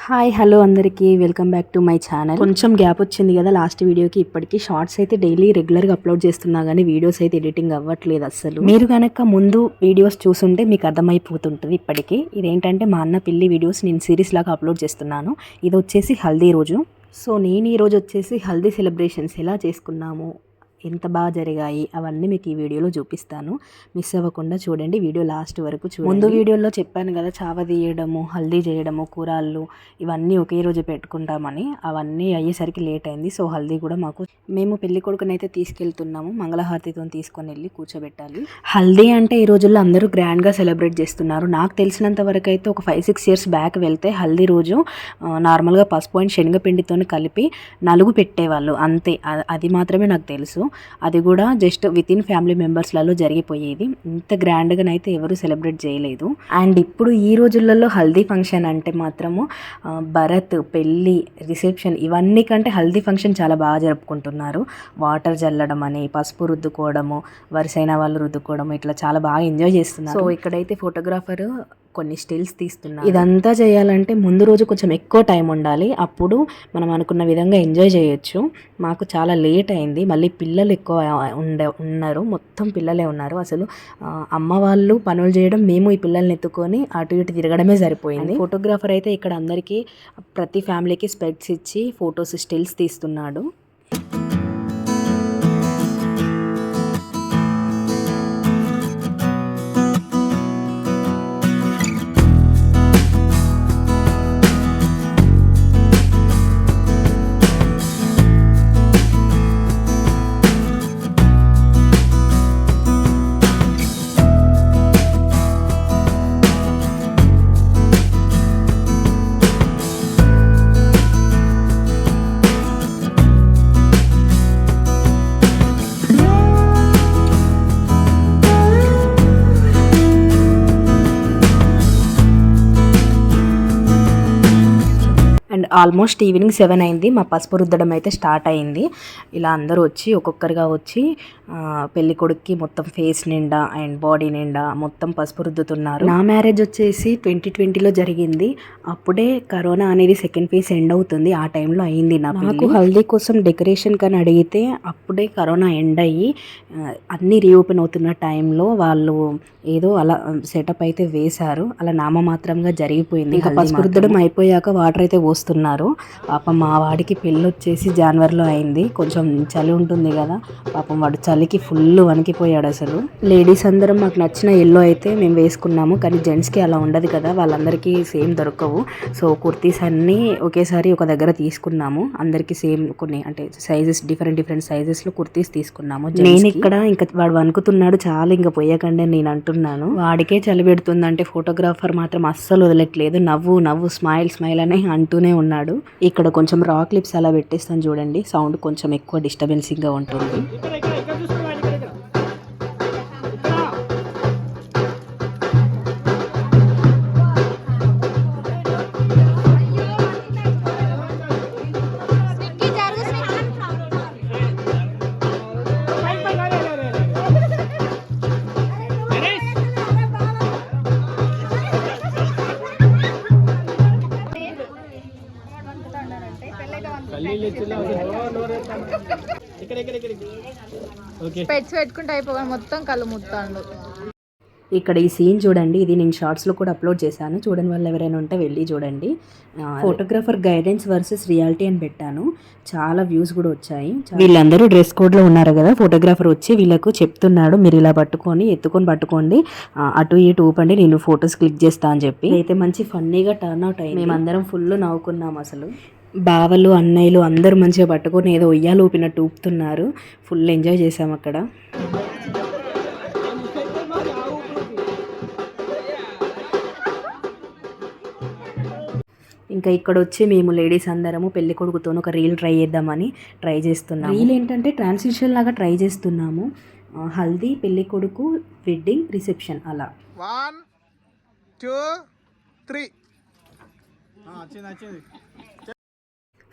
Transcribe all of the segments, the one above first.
Hi hello అందరికీ welcome back to my channel. కొంచెం gap వచ్చింది కదా లాస్ట్ వీడియోకి. ఇప్పటికీ షార్ట్స్ అయితే డైలీ రెగ్యులర్గా అప్లోడ్ చేస్తున్నా కానీ వీడియోస్ అయితే ఎడిటింగ్ అవ్వట్లేదు అస్సలు. మీరు కనుక ముందు వీడియోస్ చూసుంటే మీకు అర్థమైపోతుంటుంది. ఇప్పటికీ ఇదేంటంటే మా అన్న పెళ్లి వీడియోస్ నేను సిరీస్ లాగా అప్లోడ్ చేస్తున్నాను. ఇది వచ్చేసి హల్దీ రోజు. సో నేను ఈరోజు వచ్చేసి హల్దీ సెలబ్రేషన్స్ ఎలా చేసుకున్నాము, ఎంత బాగా జరిగాయి అవన్నీ మీకు ఈ వీడియోలో చూపిస్తాను. మిస్ అవ్వకుండా చూడండి, వీడియో లాస్ట్ వరకు చూడండి. ముందు వీడియోలో చెప్పాను కదా చావ తీయడము, హల్దీ చేయడము, కూరళ్ళు ఇవన్నీ ఒకే రోజు పెట్టుకుంటామని. అవన్నీ అయ్యేసరికి లేట్ అయింది. సో హల్దీ కూడా మేము పెళ్లి కొడుకునైతే తీసుకెళ్తున్నాము. మంగళహారతితో తీసుకొని వెళ్ళి కూర్చోబెట్టాలి. హల్దీ అంటే ఈ రోజుల్లో అందరూ గ్రాండ్గా సెలబ్రేట్ చేస్తున్నారు. నాకు తెలిసినంత వరకు అయితే ఒక 5-6 years బ్యాక్ వెళ్తే హల్దీ రోజు నార్మల్గా పసుపు అండ్ శనగపిండితో కలిపి నలుగు పెట్టేవాళ్ళు అంతే. అది మాత్రమే నాకు తెలుసు. అది కూడా జస్ట్ వితిన్ ఫ్యామిలీ మెంబర్స్లలో జరిగిపోయేది. ఇంత గ్రాండ్గానైతే ఎవరు సెలబ్రేట్ చేయలేదు. అండ్ ఇప్పుడు ఈ రోజులలో హల్దీ ఫంక్షన్ అంటే మాత్రము భరత్, పెళ్ళి, రిసెప్షన్ ఇవన్నీ కంటే హల్దీ ఫంక్షన్ చాలా బాగా జరుపుకుంటున్నారు. వాటర్ జల్లడం అని, పసుపు రుద్దుకోవడము, వరుసైన వాళ్ళు రుద్దుకోవడము, ఇట్లా చాలా బాగా ఎంజాయ్ చేస్తున్నారు. సో ఇక్కడైతే ఫోటోగ్రాఫర్ కొన్ని స్టిల్స్ తీస్తున్నారు. ఇదంతా చేయాలంటే ముందు రోజు కొంచెం ఎక్కువ టైం ఉండాలి. అప్పుడు మనం అనుకున్న విధంగా ఎంజాయ్ చేయొచ్చు. మాకు చాలా లేట్ అయింది. మళ్ళీ పిల్లలు ఎక్కువ ఉన్నారు, మొత్తం పిల్లలే ఉన్నారు. అసలు అమ్మ వాళ్ళు పనులు చేయడం, మేము ఈ పిల్లల్ని ఎత్తుకొని అటు ఇటు తిరగడమే సరిపోయింది. ఫోటోగ్రాఫర్ అయితే ఇక్కడ అందరికీ ప్రతి ఫ్యామిలీకి స్పెక్ట్స్ ఇచ్చి ఫొటోస్ స్టిల్స్ తీస్తున్నాడు. అండ్ ఆల్మోస్ట్ ఈవినింగ్ 7 అయింది. మా పసుపు రుద్దడం అయితే స్టార్ట్ అయింది. ఇలా అందరూ వచ్చి ఒక్కొక్కరుగా వచ్చి పెళ్లి కొడుక్కి మొత్తం ఫేస్ నిండా అండ్ బాడీ నిండా మొత్తం పసుపు రుద్దుతున్నారు. నా మ్యారేజ్ వచ్చేసి 2020లో జరిగింది. అప్పుడే కరోనా అనేది సెకండ్ ఫేజ్ ఎండ్ అవుతుంది. ఆ టైంలో అయింది నాకు హల్దీ కోసం డెకరేషన్ కానీ అడిగితే అప్పుడే కరోనా ఎండ్ అయ్యి అన్నీ రీఓపెన్ అవుతున్న టైంలో వాళ్ళు ఏదో అలా సెటప్ అయితే వేశారు. అలా నామమాత్రంగా జరిగిపోయింది. ఇంకా పసుపు రుద్దడం అయిపోయాక వాటర్ అయితే పోస్తున్నారు. పాపం మా వాడికి పెళ్ళి వచ్చేసి జనవరిలో అయింది. కొంచెం చలి ఉంటుంది కదా, పాపం వాడు చలికి ఫుల్ వణికిపోయాడు అసలు. లేడీస్ అందరం మాకు నచ్చిన ఎల్లో అయితే మేము వేసుకున్నాము. కానీ జెంట్స్కి అలా ఉండదు కదా, వాళ్ళందరికీ సేమ్ దొరకవు. సో కుర్తీస్ అన్నీ ఒకేసారి ఒక దగ్గర తీసుకున్నాము. అందరికీ సేమ్ కొన్ని అంటే సైజెస్ డిఫరెంట్ సైజెస్లో కుర్తీస్ తీసుకున్నాము. నేను ఇక్కడ ఇంకా వాడు వణుకుతున్నాడు చాలా, ఇంకా పోయకండి నేను అంటున్నాను. వాడికే చలి పెడుతుంది అంటే ఫోటోగ్రాఫర్ మాత్రం అస్సలు వదలట్లేదు. నవ్వు స్మైల్ అని అంటూనే ఉన్నాడు. ఇక్కడ కొంచెం రా క్లిప్స్ అలా పెట్టేస్తాను చూడండి, సౌండ్ కొంచెం ఎక్కువ డిస్టర్బెన్సింగ్గా ఉంటుంది. పెట్స్ పెట్టుకుంటే అయిపోగా మొత్తం కళ్ళు ముట్టాడు. ఇక్కడ ఈ సీన్ చూడండి, ఇది నేను షార్ట్స్లో కూడా అప్లోడ్ చేశాను. చూడని వాళ్ళు ఎవరైనా ఉంటే వెళ్ళి చూడండి. ఫోటోగ్రాఫర్ గైడెన్స్ వర్సెస్ రియాలిటీ అని పెట్టాను. చాలా వ్యూస్ కూడా వచ్చాయి. వీళ్ళందరూ డ్రెస్ కోడ్లో ఉన్నారు కదా, ఫోటోగ్రాఫర్ వచ్చి వీళ్ళకు చెప్తున్నాడు, మీరు ఇలా ఎత్తుకొని పట్టుకోండి, అటు ఇటు ఊపండి, నేను ఫొటోస్ క్లిక్ చేస్తా అని చెప్పి. అయితే మంచి ఫన్నీగా టర్న్ అవుట్ అయ్యింది. మేమందరం ఫుల్ నవ్వుకున్నాం అసలు. బావలు, అన్నయ్యలు అందరూ మంచిగా పట్టుకొని ఏదో ఉయ్యాలు ఊపినట్టు ఊపుతున్నారు. ఫుల్ ఎంజాయ్ చేసాం అక్కడ. ఇంకా ఇక్కడ వచ్చి మేము లేడీస్ అందరము పెళ్లి కొడుకుతో ఒక రీల్ ట్రై చేస్తున్నాము. రీల్ ఏంటంటే ట్రాన్సిషన్ లాగా ట్రై చేస్తున్నాము. హల్దీ, పెళ్లి కొడుకు, వెడ్డింగ్, రిసెప్షన్ అలా 1 2 3.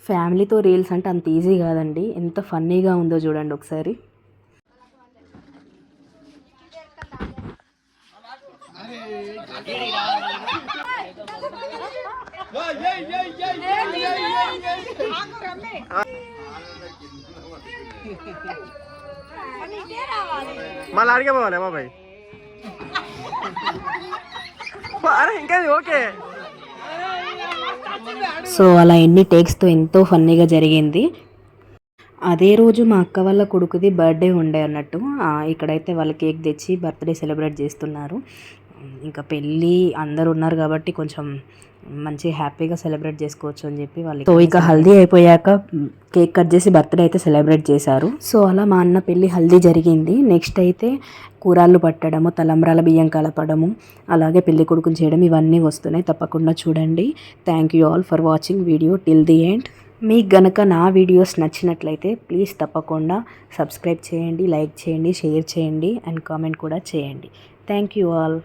ఫ్యామిలీతో రీల్స్ అంటే అంత ఈజీ కాదండి. ఎంత ఫన్నీగా ఉందో చూడండి ఒకసారి. మళ్ళీ అడిగే పోవాలి బాబాయ్. అరే ఇంకా ఓకే. సో అలా ఎన్ని టేక్స్తో ఎంతో ఫన్నీగా జరిగింది. అదే రోజు మా అక్క వాళ్ళ కొడుకుది బర్త్డే ఉండే అన్నట్టు. ఇక్కడైతే వాళ్ళు కేక్ తెచ్చి బర్త్డే సెలబ్రేట్ చేస్తున్నారు. ఇంకా పెళ్ళి అందరు ఉన్నారు కాబట్టి కొంచెం మంచి హ్యాపీగా సెలబ్రేట్ చేసుకోవచ్చు అని చెప్పి వాళ్ళు. సో ఇక హల్దీ అయిపోయాక కేక్ కట్ చేసి బర్త్డే అయితే సెలబ్రేట్ చేశారు. సో అలా మా అన్న పెళ్ళి హల్దీ జరిగింది. నెక్స్ట్ అయితే కూరాళ్ళు పట్టడము, తలంబ్రాల బియ్యం కలపడము, అలాగే పెళ్లి కొడుకుని చేయడం ఇవన్నీ వస్తున్నాయి. తప్పకుండా చూడండి. Thank you all for watching video till the end. మీకు గనక నా వీడియోస్ నచ్చినట్లయితే ప్లీజ్ తప్పకుండా సబ్స్క్రైబ్ చేయండి, లైక్ చేయండి, షేర్ చేయండి అండ్ కామెంట్ కూడా చేయండి. Thank you all.